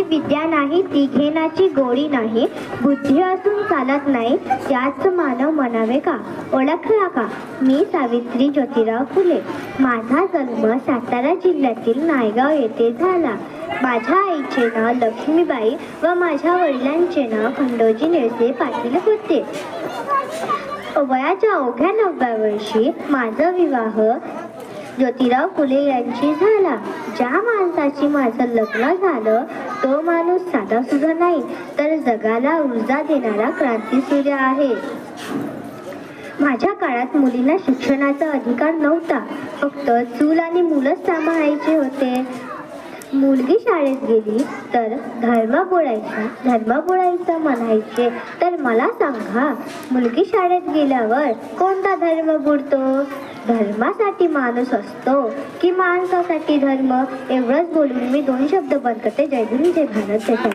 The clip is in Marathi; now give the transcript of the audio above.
विद्या नाही ती घेण्याची गोडी नाही, बुद्धी असून चालत नाही त्याच मानव म्हणावे का? ओळखला का? मी सावित्री ज्योतिराव फुले. माझा जन्म सातारा जिल्ह्यातील नायगाव येथे झाला. माझ्या आईचे नाव लक्ष्मीबाई व माझ्या वडिलांचे नाव खंडोजी निळसे पाटील होते. वयाच्या अवघ्या 9व्या वर्षी माझा विवाह ज्योतिराव फुले यांची झाला. ज्या माणसाची माझं लग्न झालं तो माणूस साधा सुद्धा नाही तर जगाला ऊर्जा देणारा क्रांतीसूर्य आहे. माझ्या काळात मुलींना शिक्षणाचा अधिकार नव्हता. फक्त चूल आणि मुलंच सांभाळायचे होते. मुलगी शाळेत गेली तर धर्म बोलायचा म्हणायचे. तर मला सांगा, मुलगी शाळेत गेल्यावर कोणता धर्म बुडतो? धर्मासाठी माणूस असतो की माणसासाठी धर्म? एवढंच बोलून मी 2 शब्द बंद करते. जय हिंद, जय भारत, जय